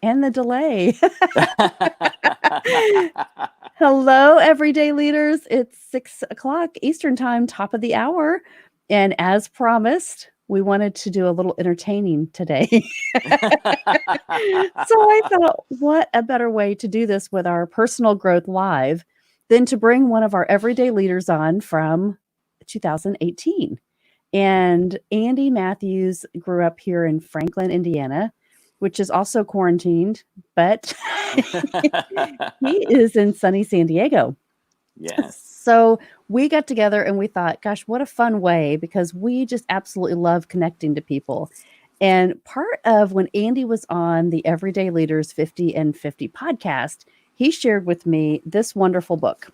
and the delay. Hello, everyday leaders. It's 6 o'clock Eastern time, top of the hour. And as promised, we wanted to do a little entertaining today. So I thought, what a better way to do this with our personal growth live than to bring one of our everyday leaders on from 2018. And Andy Mathews grew up here in Franklin, Indiana, which is also quarantined, but he is in sunny San Diego. Yes. So we got together and we thought, gosh, what a fun way, because we just absolutely love connecting to people. And part of when Andy was on the Everyday Leaders 50 and 50 podcast, he shared with me this wonderful book.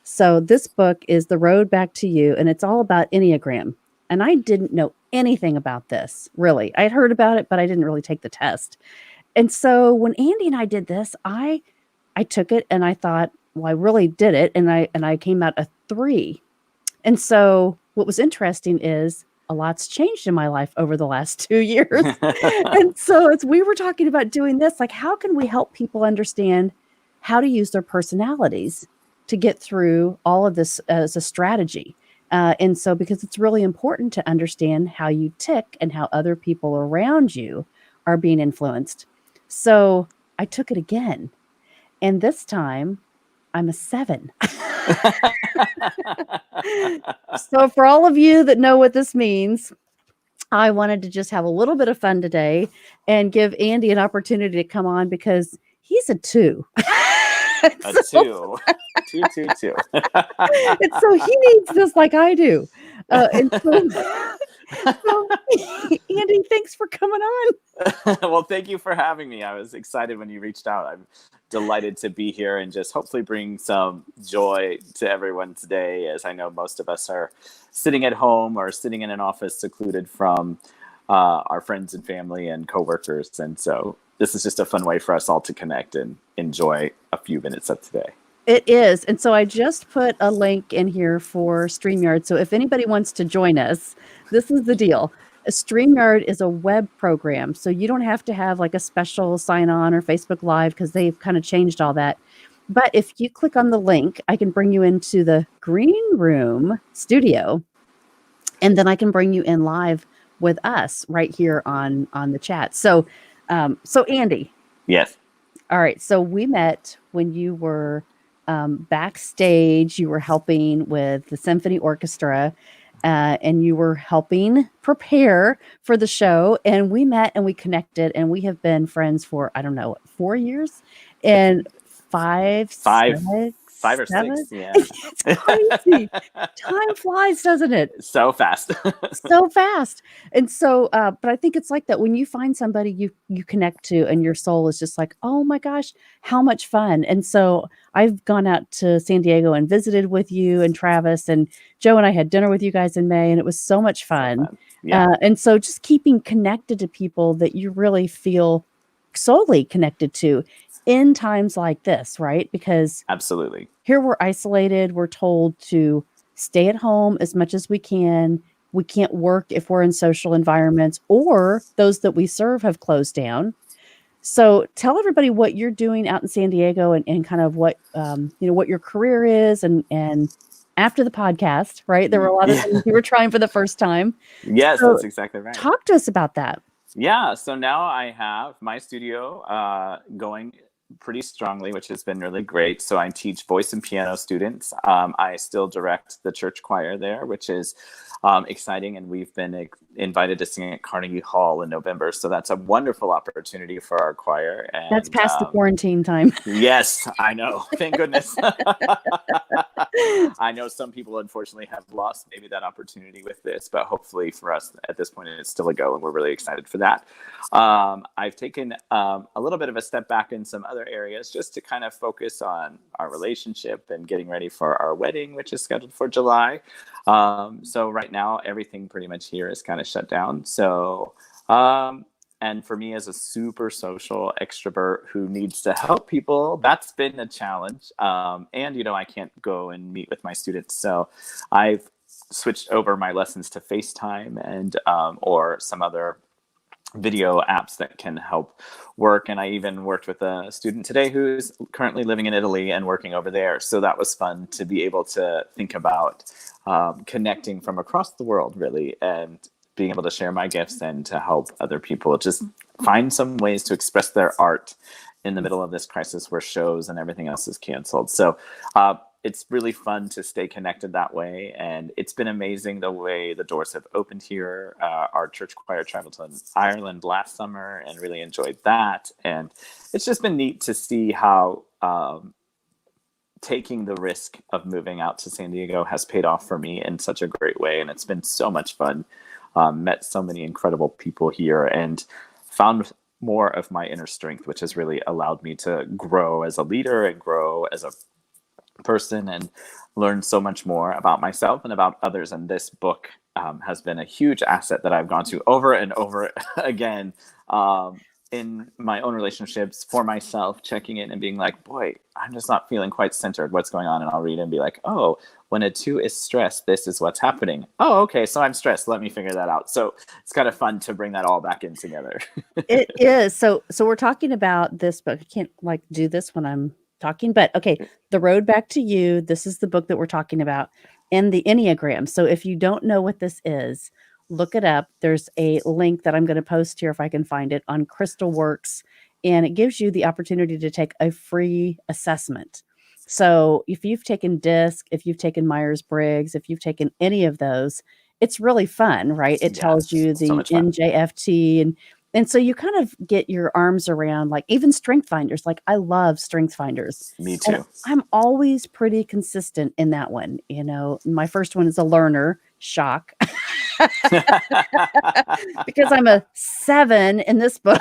So this book is The Road Back to You, and it's all about Enneagram. And I didn't know anything about this, really. I'd heard about it, but I didn't really take the test. And so when Andy and I did this, I took it and I thought, well, I really did it, and I came out a 3. And so what was interesting is a lot's changed in my life over the last 2 years. And so as we were talking about doing this, like, how can we help people understand how to use their personalities to get through all of this as a strategy? And so because it's really important to understand how you tick and how other people around you are being influenced. So I took it again. And this time I'm a 7. So for all of you that know what this means, I wanted to just have a little bit of fun today and give Andy an opportunity to come on because he's a 2. A 2. 2, 2, 2. And so he needs this like I do. So, Andy, thanks for coming on. Well, thank you for having me. I was excited when you reached out. I'm delighted to be here and just hopefully bring some joy to everyone today, as I know most of us are sitting at home or sitting in an office secluded from our friends and family and coworkers. And so this is just a fun way for us all to connect and enjoy a few minutes of today. It is. And so I just put a link in here for StreamYard. So if anybody wants to join us, this is the deal. A StreamYard is a web program. So you don't have to have like a special sign on or Facebook Live because they've kind of changed all that. But if you click on the link, I can bring you into the green room studio. And then I can bring you in live with us right here on the chat. So Andy. Yes. All right. So we met when you were backstage. You were helping with the symphony orchestra, and you were helping prepare for the show. And we met and we connected, and we have been friends for, I don't know, 4 years and five or 7? 6. Yeah. It's crazy. Time flies, doesn't it? So fast. So fast. And so, but I think it's like that when you find somebody you connect to and your soul is just like, oh my gosh, how much fun. And so I've gone out to San Diego and visited with you and Travis, and Joe and I had dinner with you guys in May, and it was so much fun. Yeah. And so just keeping connected to people that you really feel solely connected to in times like this, right? Because Absolutely. here we're isolated. We're told to stay at home as much as we can. We can't work if we're in social environments, or those that we serve have closed down. So tell everybody what you're doing out in San Diego and kind of what, what your career is. And after the podcast, right, there were a lot of things you were trying for the first time. Yes, So that's exactly right. talk to us about that. Yeah, so now I have my studio going pretty strongly, which has been really great. So I teach voice and piano students. I still direct the church choir there, which is exciting. And we've been invited to sing at Carnegie Hall in November. So that's a wonderful opportunity for our choir. And That's past the quarantine time. Yes, I know. Thank goodness. I know some people, unfortunately, have lost maybe that opportunity with this, but hopefully for us at this point, it's still a go, and we're really excited for that. I've taken a little bit of a step back in some other areas just to kind of focus on our relationship and getting ready for our wedding, which is scheduled for July. So right now, everything pretty much here is kind of shut down. So, and for me as a super social extrovert who needs to help people, that's been a challenge. And, I can't go and meet with my students. So I've switched over my lessons to FaceTime and or some other video apps that can help work. And I even worked with a student today who's currently living in Italy and working over there. So that was fun to be able to think about connecting from across the world, really, and being able to share my gifts and to help other people just find some ways to express their art in the middle of this crisis where shows and everything else is canceled. So it's really fun to stay connected that way. And it's been amazing the way the doors have opened here. Our church choir traveled to Ireland last summer and really enjoyed that. And it's just been neat to see how taking the risk of moving out to San Diego has paid off for me in such a great way. And it's been so much fun. Met so many incredible people here and found more of my inner strength, which has really allowed me to grow as a leader and grow as a person and learn so much more about myself and about others. And this book has been a huge asset that I've gone to over and over again in my own relationships, for myself, checking in and being like, boy, I'm just not feeling quite centered. What's going on? And I'll read and be like, oh, when a 2 is stressed, this is what's happening. Oh, okay. So I'm stressed. Let me figure that out. So it's kind of fun to bring that all back in together. It is. So we're talking about this book. I can't do this when I'm talking, but okay. The Road Back to You. This is the book that we're talking about, and the Enneagram. So if you don't know what this is, look it up. There's a link that I'm going to post here if I can find it on Crystal Works, and it gives you the opportunity to take a free assessment. So if you've taken DISC, if you've taken Myers-Briggs, if you've taken any of those, it's really fun, right? It tells you the NJFT, and so you kind of get your arms around, like, even strength finders. Like, I love strength finders. Me too. And I'm always pretty consistent in that one. My first one is a learner. Shock. Because I'm a 7 in this book.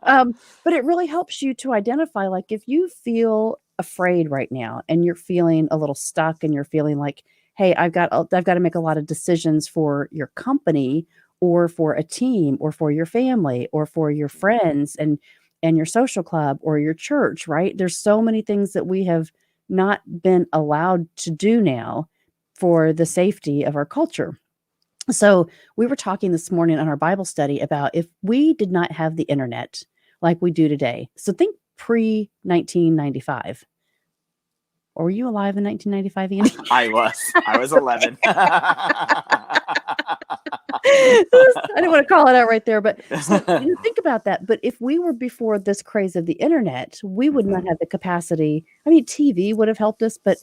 But it really helps you to identify, like, if you feel afraid right now and you're feeling a little stuck and you're feeling like, hey, I've got to make a lot of decisions for your company or for a team or for your family or for your friends and your social club or your church, right? There's so many things that we have not been allowed to do now for the safety of our culture. So we were talking this morning on our Bible study about if we did not have the internet like we do today. So think pre-1995. Were you alive in 1995, Andy? I was 11. I didn't want to call it out right there, but so, think about that. But if we were before this craze of the internet, we would not have the capacity. I mean, TV would have helped us, but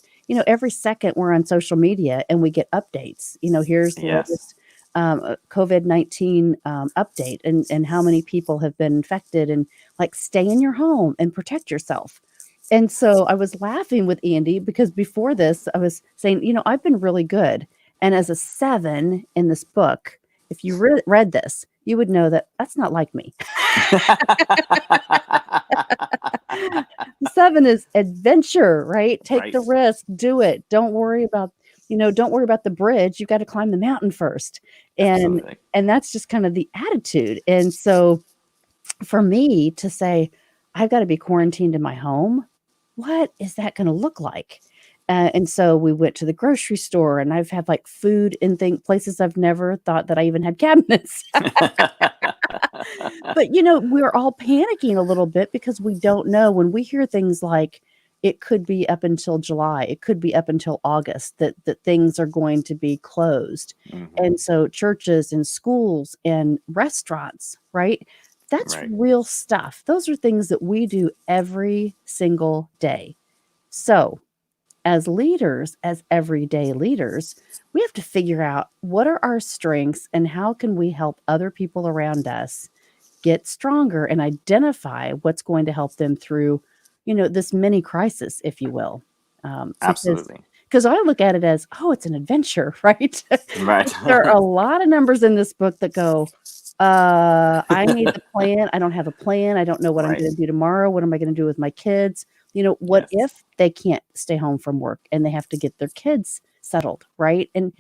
every second we're on social media and we get updates. Here's the latest COVID-19 update and how many people have been infected, and like, stay in your home and protect yourself. And so I was laughing with Andy because before this, I was saying, I've been really good. And as a 7 in this book, if you read this, you would know that that's not like me. 7 is adventure, right? Take the risk, do it. Don't worry about, the bridge. You got to climb the mountain first. And that's just kind of the attitude. And so for me to say, I've got to be quarantined in my home, what is that going to look like? And so we went to the grocery store, and I've had like food in places I've never thought that I even had cabinets. But, we're all panicking a little bit because we don't know. When we hear things like it could be up until July, it could be up until August, that things are going to be closed. And so churches and schools and restaurants, right? That's real stuff. Those are things that we do every single day. So as leaders, as everyday leaders, we have to figure out what are our strengths and how can we help other people around us get stronger and identify what's going to help them through, this mini crisis, if you will. Absolutely. Because I look at it as, it's an adventure, right? Right. There are a lot of numbers in this book that go, I need a plan. I don't have a plan. I don't know what I'm going to do tomorrow. What am I going to do with my kids? What if they can't stay home from work and they have to get their kids settled, right? And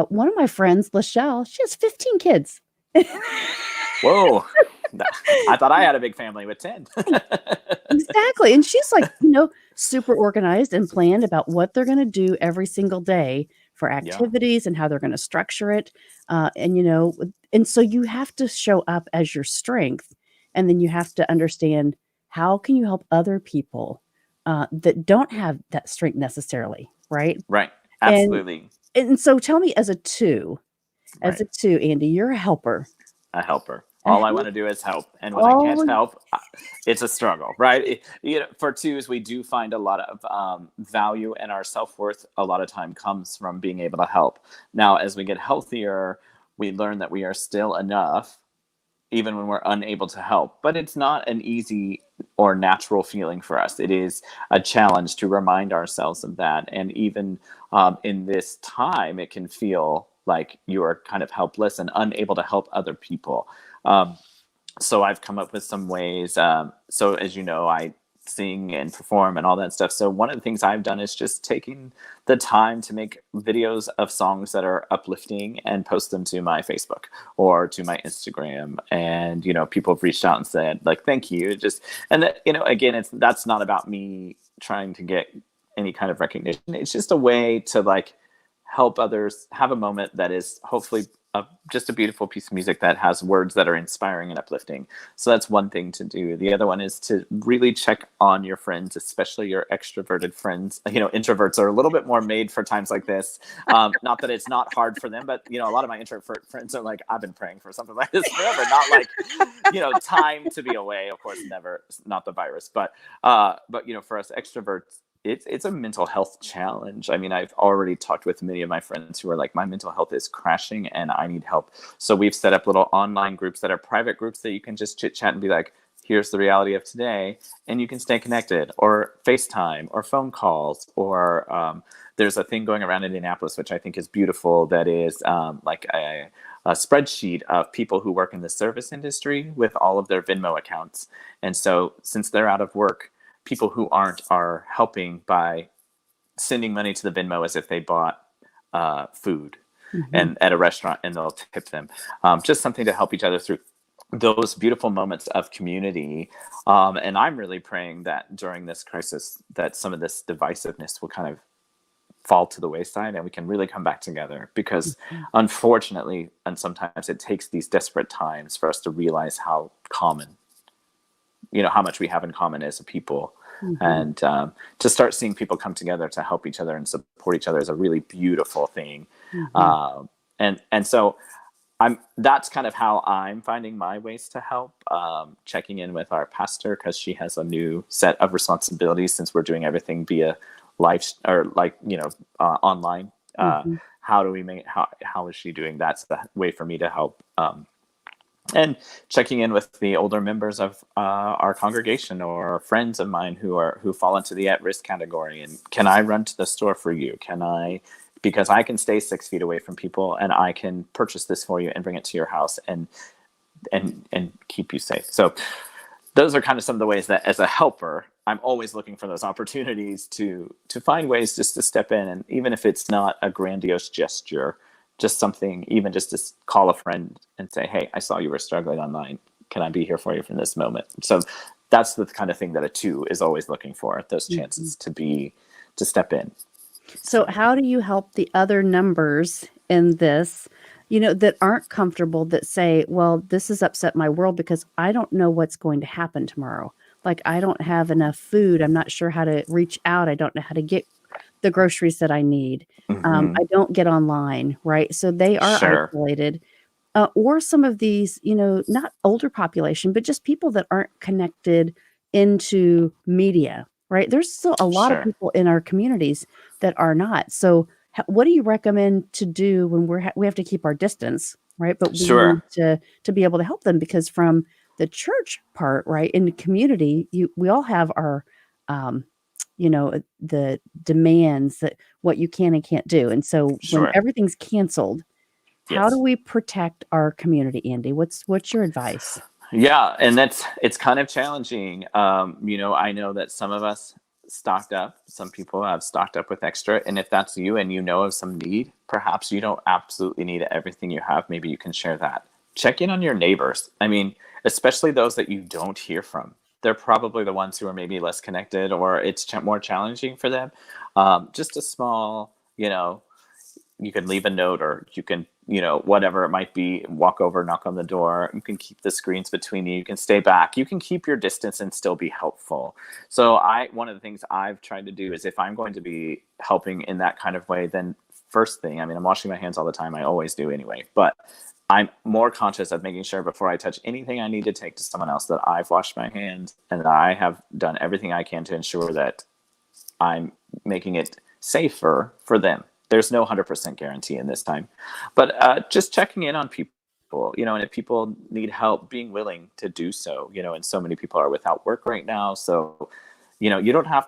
one of my friends, Lachelle, she has 15 kids. Whoa. I thought I had a big family with 10. Exactly. And she's like, super organized and planned about what they're going to do every single day for activities and how they're going to structure it. And And so you have to show up as your strength, and then you have to understand how can you help other people that don't have that strength necessarily, right? Right. And Absolutely. and so tell me as Right. a two, Andy, you're a helper. A helper. And All I how want to do is help. And when I can't all help, it's a struggle, right? For twos, we do find a lot of value, and our self worth a lot of time comes from being able to help. Now, as we get healthier, we learn that we are still enough even when we're unable to help. But it's not an easy or natural feeling for us. It is a challenge to remind ourselves of that. And even in this time, it can feel like you are kind of helpless and unable to help other people. Um, so I've come up with some ways. So as you know, I sing and perform and all that stuff. So one of the things I've done is just taking the time to make videos of songs that are uplifting and post them to my Facebook or to my Instagram. And, people have reached out and said like, thank you. And that, again, that's not about me trying to get any kind of recognition. It's just a way to like help others have a moment that is hopefully just a beautiful piece of music that has words that are inspiring and uplifting. So that's one thing to do. The other one is to really check on your friends, especially your extroverted friends. Introverts are a little bit more made for times like this. Not that it's not hard for them, but a lot of my introvert friends are like, I've been praying for something like this forever. Not like, time to be away. Of course, never, not the virus, but for us extroverts, it's a mental health challenge. I mean, I've already talked with many of my friends who are like, my mental health is crashing and I need help. So we've set up little online groups that are private groups that you can just chit chat and be like, here's the reality of today. And you can stay connected, or FaceTime or phone calls, or there's a thing going around Indianapolis, which I think is beautiful. That is like a spreadsheet of people who work in the service industry with all of their Venmo accounts. And so since they're out of work, people who aren't are helping by sending money to the Venmo as if they bought food and at a restaurant, and they'll tip them. Just something to help each other through those beautiful moments of community. And I'm really praying that during this crisis, that some of this divisiveness will kind of fall to the wayside and we can really come back together, because unfortunately, and sometimes it takes these desperate times for us to realize how common, how much we have in common as a people. And to start seeing people come together to help each other and support each other is a really beautiful thing. And so that's kind of how I'm finding my ways to help, checking in with our pastor, because she has a new set of responsibilities since we're doing everything via live or online. How do we how is she doing? That's the way for me to help. And checking in with the older members of our congregation or friends of mine who fall into the at-risk category. And can I run to the store for you? Because I can stay 6 feet away from people and I can purchase this for you and bring it to your house and keep you safe. So those are kind of some of the ways that as a helper, I'm always looking for those opportunities to find ways just to step in. And even if it's not a grandiose gesture, just something, even just to call a friend and say, hey, I saw you were struggling online. Can I be here for you from this moment? So that's the kind of thing that a 2 is always looking for, those chances to step in. So how do you help the other numbers in this, that aren't comfortable, that say, well, this has upset my world because I don't know what's going to happen tomorrow. Like, I don't have enough food. I'm not sure how to reach out. I don't know how to get the groceries that I need. I don't get online, right? So they are isolated. Or some of these, not older population, but just people that aren't connected into media, right? There's still a lot of people in our communities that are not. So what do you recommend to do when we have to keep our distance, right? But we need to be able to help them, because from the church part, right, in the community, we all have our the demands that what you can and can't do. And so when everything's canceled, how do we protect our community, Andy? What's your advice? Yeah, and it's kind of challenging. I know that some of us stocked up. Some people have stocked up with extra. And if that's you and you know of some need, perhaps you don't absolutely need everything you have. Maybe you can share that. Check in on your neighbors. I mean, especially those that you don't hear from. They're probably the ones who are maybe less connected, or it's more challenging for them. Just a small, you can leave a note, or you can, whatever it might be, walk over, knock on the door. You can keep the screens between you. You can stay back. You can keep your distance and still be helpful. So one of the things I've tried to do is, if I'm going to be helping in that kind of way, then first thing, I mean, I'm washing my hands all the time. I always do anyway, but I'm more conscious of making sure before I touch anything I need to take to someone else that I've washed my hands and that I have done everything I can to ensure that I'm making it safer for them. There's no 100% guarantee in this time, but just checking in on people, and if people need help, being willing to do so, and so many people are without work right now. So, you don't have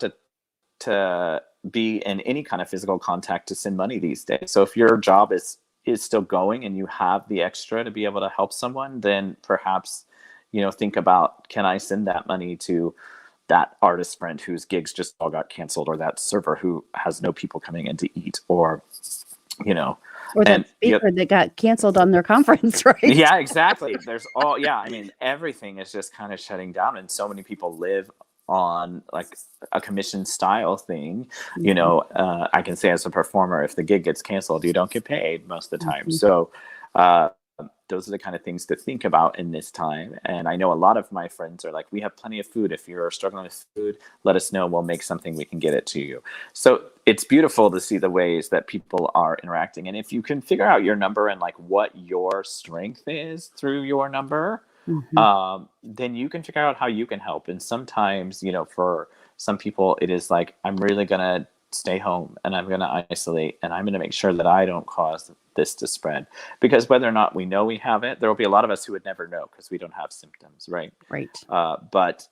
to be in any kind of physical contact to send money these days. So if your job is still going and you have the extra to be able to help someone, then perhaps, think about, can I send that money to that artist friend whose gigs just all got canceled, or that server who has no people coming in to eat, or that speaker that got canceled on their conference, right? Yeah, exactly. I mean, everything is just kind of shutting down, and so many people live on like a commission style thing. I can say as a performer, if the gig gets canceled, you don't get paid most of the time. So those are the kind of things to think about in this time. And I know a lot of my friends are like, we have plenty of food. If you're struggling with food, let us know. We'll make something. We can get it to you. So it's beautiful to see the ways that people are interacting. And if you can figure out your number and like what your strength is through your number, then you can figure out how you can help. And sometimes, for some people, it is like, I'm really going to stay home and I'm going to isolate and I'm going to make sure that I don't cause this to spread, because whether or not we know we have it, there will be a lot of us who would never know because we don't have symptoms. Right. But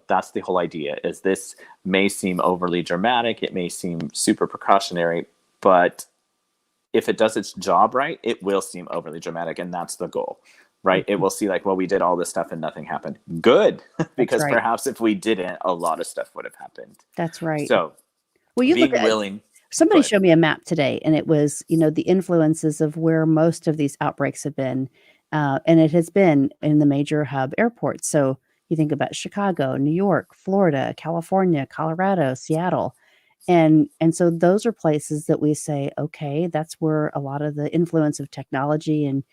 that's the whole idea, is this may seem overly dramatic. It may seem super precautionary, but if it does its job right, it will seem overly dramatic. And that's the goal, right? It will see like, well, we did all this stuff and nothing happened. Good. Because perhaps if we didn't, a lot of stuff would have happened. That's right. So you being look at willing. Somebody showed me a map today, and it was, the influences of where most of these outbreaks have been. And it has been in the major hub airports. So you think about Chicago, New York, Florida, California, Colorado, Seattle. And so those are places that we say, okay, that's where a lot of the influence of technology and,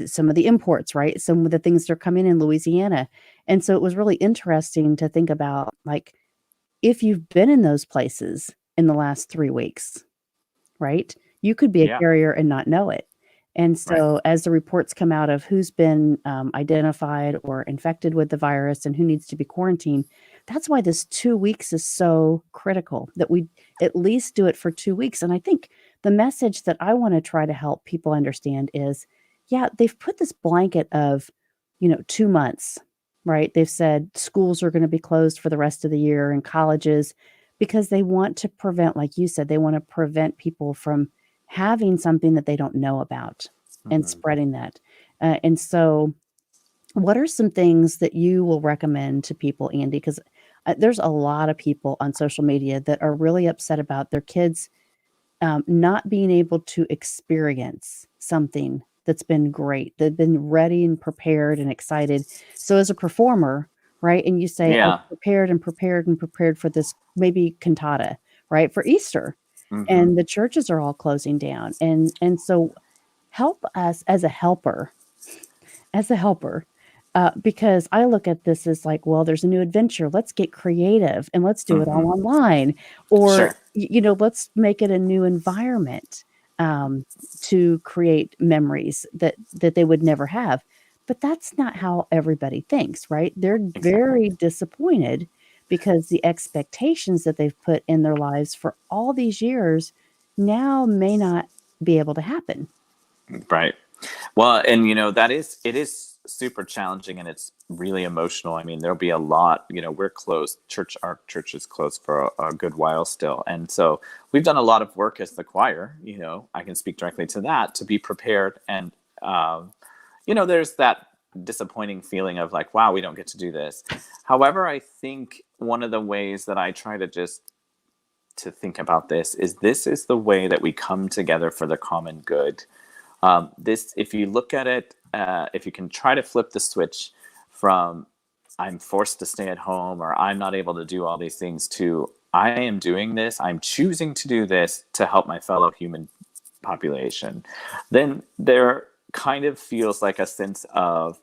some of the imports, right? Some of the things that are coming in Louisiana. And so it was really interesting to think about, like, if you've been in those places in the last 3 weeks, right? You could be a carrier and not know it. And so as the reports come out of who's been identified or infected with the virus and who needs to be quarantined, that's why this 2 weeks is so critical, that we at least do it for 2 weeks. And I think the message that I want to try to help people understand is, they've put this blanket of, 2 months, right? They've said schools are going to be closed for the rest of the year and colleges, because they want to prevent, like you said, they want to prevent people from having something that they don't know about and spreading that. And so what are some things that you will recommend to people, Andy? Because there's a lot of people on social media that are really upset about their kids not being able to experience something that's been great. They've been ready and prepared and excited. So as a performer, right, and you say, I'm prepared and prepared and prepared for this maybe cantata, right, for Easter, and the churches are all closing down. And so help us as a helper, because I look at this as like, well, there's a new adventure. Let's get creative and let's do it all online, or, let's make it a new environment to create memories that they would never have. But that's not how everybody thinks, right? They're very disappointed because the expectations that they've put in their lives for all these years now may not be able to happen. Right. Well, and it is super challenging, and it's really emotional. I mean, there'll be a lot, we're closed. Our church is closed for a good while still. And so we've done a lot of work as the choir, I can speak directly to that, to be prepared. And, there's that disappointing feeling of like, wow, we don't get to do this. However, I think one of the ways that I try to think about this is the way that we come together for the common good. If you look at it, if you can try to flip the switch from I'm forced to stay at home or I'm not able to do all these things to I am doing this, I'm choosing to do this to help my fellow human population, then there kind of feels like a sense of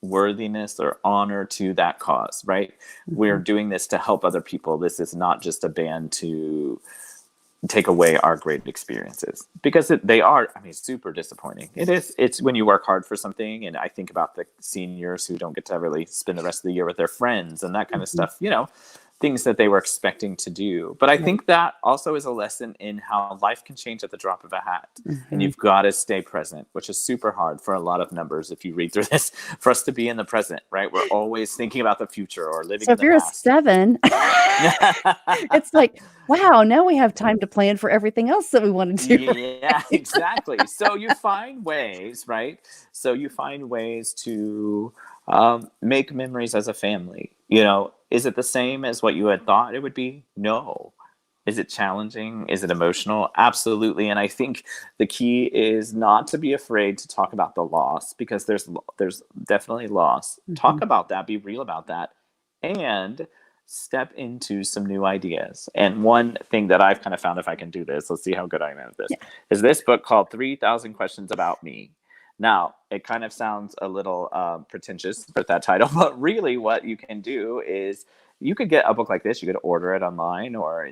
worthiness or honor to that cause, right? We're Mhm. doing this to help other people. This is not just a band to take away our great experiences, because they are, I mean, super disappointing. It's when you work hard for something, and I think about the seniors who don't get to really spend the rest of the year with their friends and that kind of Mhm. stuff, things that they were expecting to do. But I Right. think that also is a lesson in how life can change at the drop of a hat, and Mhm. you've got to stay present, which is super hard for a lot of numbers if you read through this, for us to be in the present, right? We're always thinking about the future or living So in if the you're a past. 7, it's like, wow, now we have time to plan for everything else that we wanna do, Yeah, right? exactly. So you find ways, right? So you find ways to make memories as a family. Is it the same as what you had thought it would be? No. Is it challenging? Is it emotional? Absolutely. And I think the key is not to be afraid to talk about the loss, because there's definitely loss. Talk Mhm. about that. Be real about that, and step into some new ideas. And one thing that I've kind of found, if I can do this, let's see how good I am at this, Yeah. is this book called 3,000 Questions About Me. Now, it kind of sounds a little pretentious with that title, but really what you can do is you could get a book like this, you could order it online, or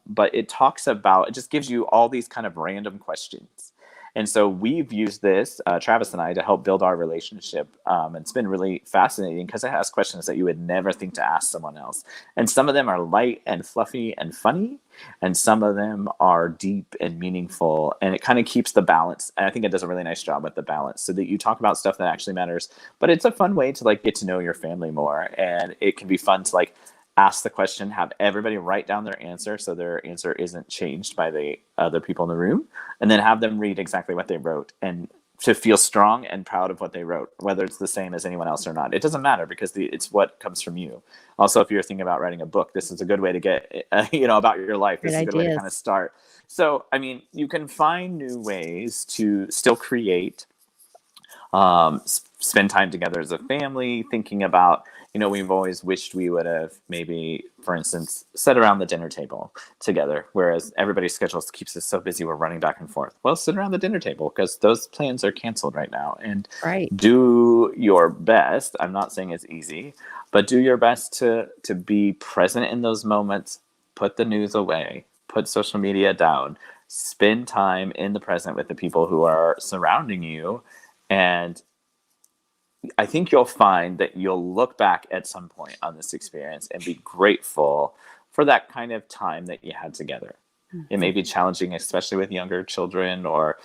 but it talks about, it just gives you all these kind of random questions. And so we've used this, Travis and I, to help build our relationship. And it's been really fascinating because it has questions that you would never think to ask someone else. And some of them are light and fluffy and funny, and some of them are deep and meaningful. And it kind of keeps the balance. And I think it does a really nice job with the balance, so that you talk about stuff that actually matters. But it's a fun way to like get to know your family more. And it can be fun to like ask the question, have everybody write down their answer so their answer isn't changed by the other people in the room, and then have them read exactly what they wrote, and to feel strong and proud of what they wrote, whether it's the same as anyone else or not. It doesn't matter, because it's what comes from you. Also, if you're thinking about writing a book, this is a good way to get, about your life. This Great is a good way to kind of ideas. start. So, I mean, you can find new ways to still create, spend time together as a family, thinking about, we've always wished we would have maybe, for instance, sat around the dinner table together, whereas everybody's schedules keeps us so busy, we're running back and forth. Well, sit around the dinner table, because those plans are canceled right now, and Right. do your best. I'm not saying it's easy, but do your best to be present in those moments. Put the news away, put social media down, spend time in the present with the people who are surrounding you. And I think you'll find that you'll look back at some point on this experience and be grateful for that kind of time that you had together. It may Mhm. be challenging, especially with younger children, or,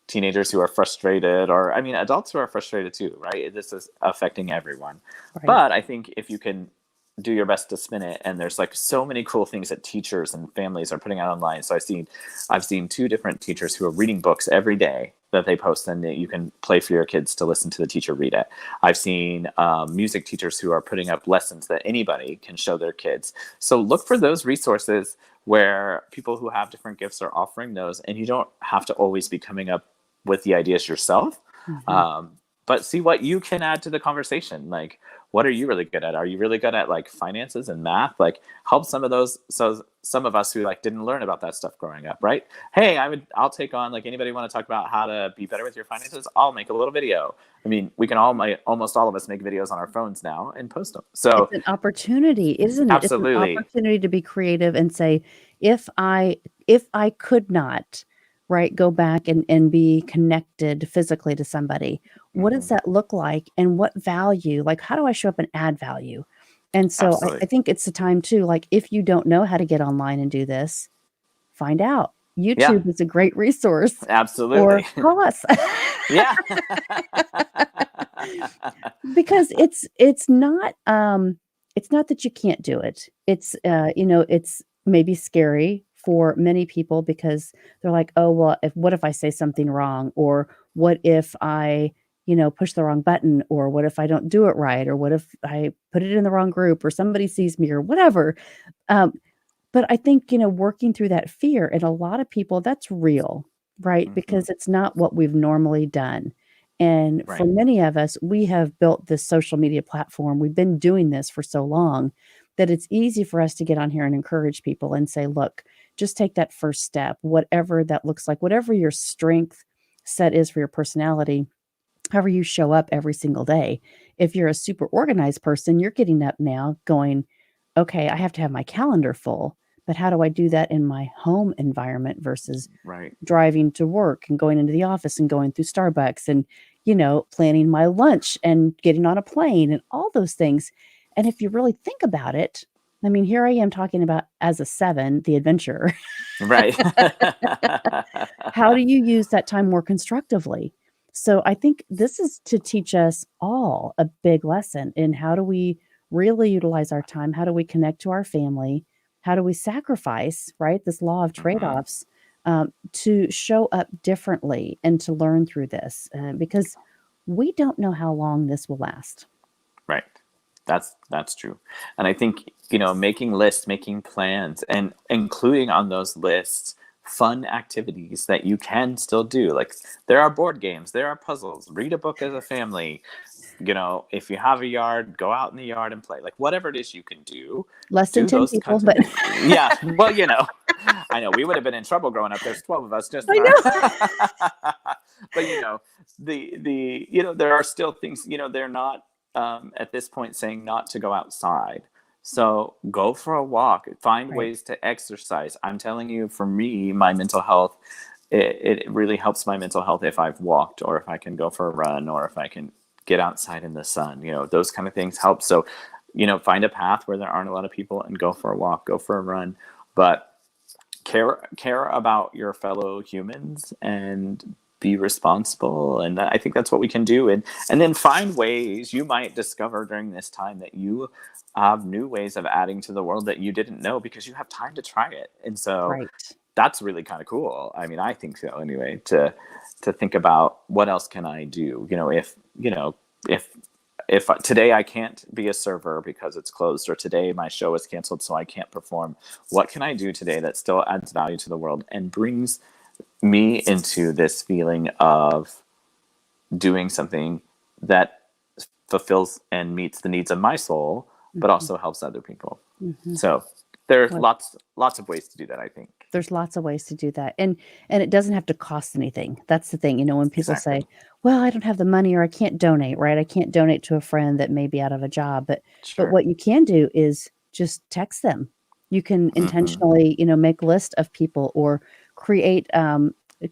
teenagers who are frustrated, or, I mean, adults who are frustrated too, right? This is affecting everyone. Right. But I think if you can do your best to spin it, and there's like so many cool things that teachers and families are putting out online. So I've seen two different teachers who are reading books every day that they post, and that you can play for your kids to listen to the teacher read it. I've seen music teachers who are putting up lessons that anybody can show their kids. So look for those resources where people who have different gifts are offering those, and you don't have to always be coming up with the ideas yourself. Mhm. Um, but see what you can add to the conversation. Like, what are you really good at? Are you really good at like finances and math? Like, help some of those. So some of us who like didn't learn about that stuff growing up, right? Hey, I'll take on, like, anybody want to talk about how to be better with your finances? I'll make a little video. I mean, we can almost all of us make videos on our phones now and post them. It's So an opportunity, isn't it? It's an absolutely. opportunity to be creative and say, if I could not, right, go back and be connected physically to somebody, what does Hmm. that look like? And what value? Like, how do I show up and add value? And so I Absolutely. think it's the time too, like, if you don't know how to get online and do this, find out. Yeah, YouTube is a great resource, or absolutely. call us. Yeah. Because it's not that you can't do it. It's maybe scary for many people because they're like, "Oh, well, if what if I say something wrong? Or what if I, push the wrong button? Or what if I don't do it right? Or what if I put it in the wrong group or somebody sees me or whatever?" Um, but I think, working through that fear, and a lot of people, that's real, right? Hmm. Because it's not what we've normally done. And for Right. many of us, we have built this social media platform. We've been doing this for so long that it's easy for us to get on here and encourage people and say, look, just take that first step, whatever that looks like, whatever your strength set is for your personality, however you show up every single day. If you're a super organized person, you're getting up now going, okay, I have to have my calendar full, but how do I do that in my home environment versus Right. driving to work and going into the office and going through Starbucks and, planning my lunch and getting on a plane and all those things. And if you really think about it, I mean, here I am talking about as a 7, the adventurer. Right. How do you use that time more constructively? So I think this is to teach us all a big lesson in how do we really utilize our time? How do we connect to our family? How do we sacrifice, right? This law of Mhm. trade-offs to show up differently and to learn through this because we don't know how long this will last. Right. That's true. And I think, making lists, making plans, and including on those lists fun activities that you can still do. Like, there are board games, there are puzzles, read a book as a family. If you have a yard, go out in the yard and play. Like, whatever it is you can Less than do 10 those people, kinds of but things. Yeah. Well, I know we would have been in trouble growing up. There's 12 of us just in I our know. but there are still things, they're not at this point saying not to go outside. So go for a walk, find Right. ways to exercise. I'm telling you, for me, my mental health, it really helps my mental health if I've walked, or if I can go for a run, or if I can get outside in the sun. Those kind of things help. So, find a path where there aren't a lot of people and go for a walk, go for a run, but care about your fellow humans and be responsible. And I think that's what we can do. And then find ways you might discover during this time that you have new ways of adding to the world that you didn't know, because you have time to try it. And so Right. that's really kind of cool. I mean, I think so anyway, to think about what else can I do? If today I can't be a server because it's closed, or today my show is canceled so I can't perform, what can I do today that still adds value to the world and brings me into this feeling of doing something that fulfills and meets the needs of my soul, but Mhm. also helps other people? Mhm. So there's Well, lots of ways to do that, I think. there's lots of ways to do that, and it doesn't have to cost anything. That's the thing, when people Exactly. say, "Well, I don't have the money or I can't donate," right? I can't donate to a friend that may be out of a job, but Sure. what you can do is just text them. You can Hmm. intentionally, make a list of people or create,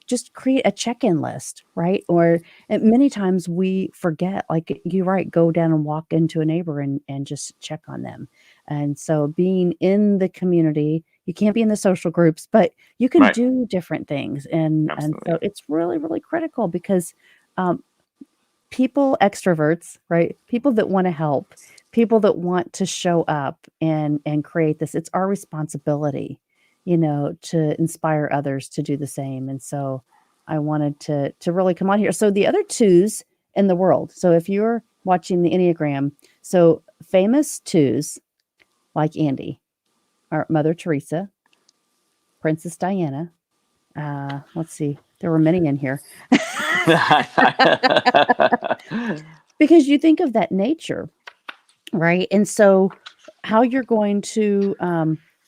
just create a check-in list, right? Or and many times we forget, like, you're right, go down and walk into a neighbor and just check on them. And so being in the community, you can't be in the social groups, but you can Right. do different things, and Absolutely. so it's really, really critical because, um, people extroverts, right? People that wanna help, people that want to show up and create this, it's our responsibility, to inspire others to do the same, and so I wanted to really come on here. So the other 2s in the world, so if you're watching the Enneagram, so famous 2s like Andy are Mother Teresa, Princess Diana, let's see, there were many in here. Because you think of that nature, right? And so how you're going to,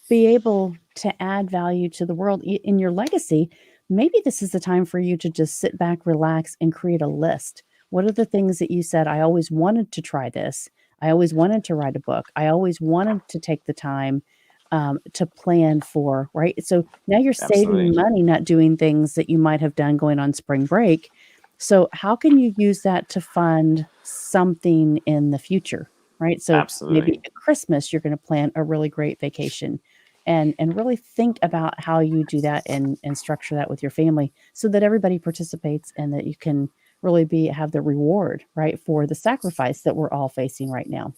be able to add value to the world in your legacy, maybe this is the time for you to just sit back, relax, and create a list. What are the things that you said, "I always wanted to try this. I always wanted to write a book. I always wanted to take the time, to plan for," right? So now you're Absolutely. saving money not doing things that you might have done going on spring break. So how can you use that to fund something in the future? Right? So maybe Absolutely. at Christmas, you're gonna plan a really great vacation and really think about how you do that and structure that with your family so that everybody participates and that you can really have the reward, right, for the sacrifice that we're all facing right now.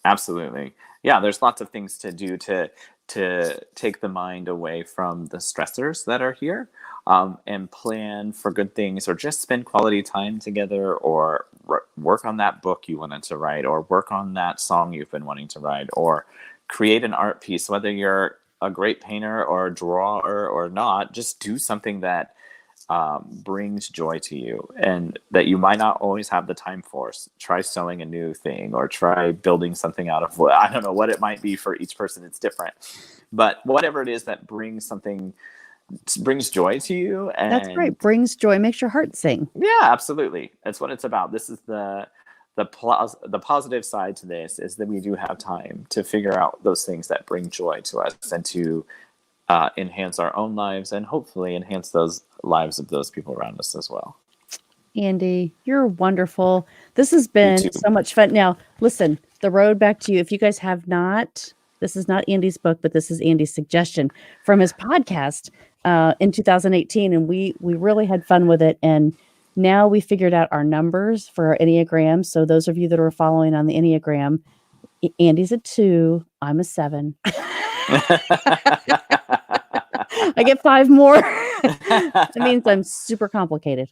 Absolutely. Yeah, there's lots of things to do to take the mind away from the stressors that are here, and plan for good things, or just spend quality time together, or work on that book you wanted to write, or work on that song you've been wanting to write, or create an art piece. Whether you're a great painter or a drawer or not, just do something that brings joy to you and that you might not always have the time for. Try sewing a new thing or try building something out of wood. I don't know what it might be for each person. It's different. But whatever it is that brings joy to you. And That's right. Brings joy, makes your heart sing. Yeah, absolutely. That's what it's about. This is the positive side to this is that we do have time to figure out those things that bring joy to us and to enhance our own lives and hopefully enhance those lives of those people around us as well. Andy, you're wonderful. This has been so much fun. Now, listen, the road back to you. If you guys have not, this is not Andy's book, but this is Andy's suggestion from his podcast in 2018. And we really had fun with it. And now we figured out our numbers for our Enneagram. So those of you that are following on the Enneagram, Andy's a 2, I'm a 7. I get 5 more. That means I'm super complicated.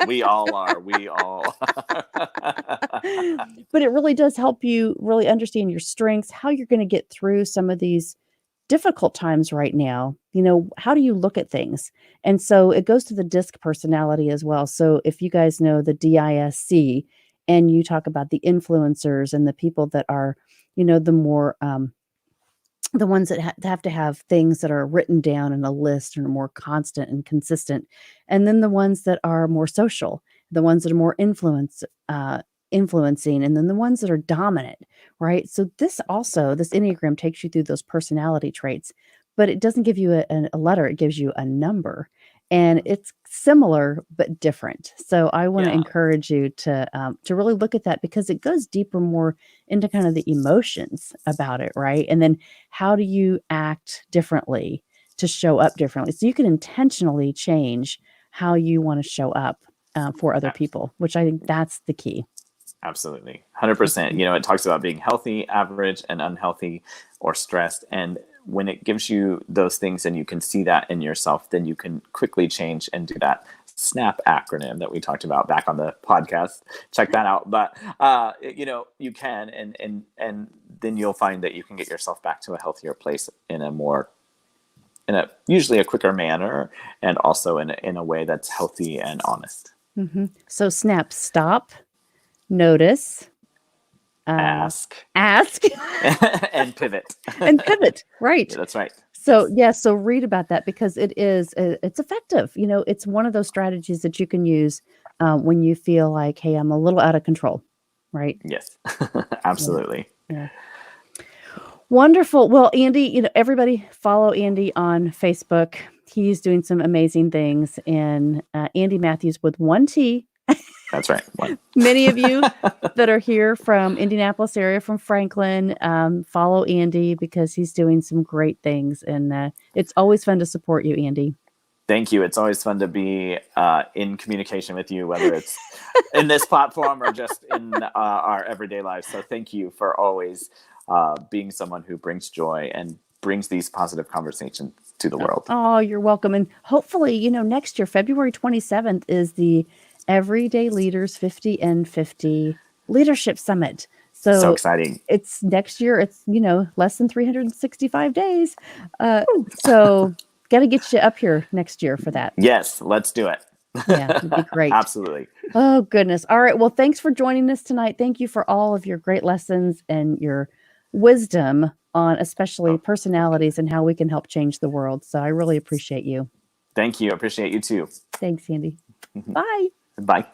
We all are. We all. But it really does help you really understand your strengths, how you're going to get through some of these difficult times right now. You know, how do you look at things? And so it goes to the DISC personality as well. So if you guys know the DISC and you talk about the influencers and the people that are, you know, the more the ones that have to have things that are written down in a list and are more constant and consistent. And then the ones that are more social, the ones that are more influencing, and then the ones that are dominant, right? So this Enneagram takes you through those personality traits, but it doesn't give you a letter. It gives you a number. And it's similar but different. So I want to encourage you to really look at that because it goes deeper, more into kind of the emotions about it, right? And then how do you act differently to show up differently? So you can intentionally change how you want to show up for other people, which I think that's the key. Absolutely. 100%. You know, it talks about being healthy, average, and unhealthy or stressed. And when it gives you those things and you can see that in yourself, then you can quickly change and do that SNAP acronym that we talked about back on the podcast. Check that out. But, you know, you can, and then you'll find that you can get yourself back to a healthier place in a usually a quicker manner and also in a way that's healthy and honest. Mm-hmm. So SNAP, stop, notice, ask and pivot. And pivot, right? Yeah, that's right. So so read about that because it's effective. You know, it's one of those strategies that you can use when you feel like, hey, I'm a little out of control, right? Yes. Absolutely. Yeah. Wonderful. Well, Andy, you know, everybody follow Andy on Facebook. He's doing some amazing things. And Andy Mathews with 1 T. That's right. Many of you that are here from Indianapolis area, from Franklin, follow Andy because he's doing some great things. And it's always fun to support you, Andy. Thank you. It's always fun to be in communication with you, whether it's in this platform or just in our everyday lives. So thank you for always being someone who brings joy and brings these positive conversations to the world. Oh, you're welcome. And hopefully, you know, next year, February 27th is the Everyday Leaders 50 and 50 Leadership Summit. So exciting. It's next year. It's, you know, less than 365 days. So got to get you up here next year for that. Yes, let's do it. Yeah, it'd be great. Absolutely. Oh, goodness. All right. Well, thanks for joining us tonight. Thank you for all of your great lessons and your wisdom on especially personalities and how we can help change the world. So I really appreciate you. Thank you. I appreciate you too. Thanks, Andy. Bye. Bye.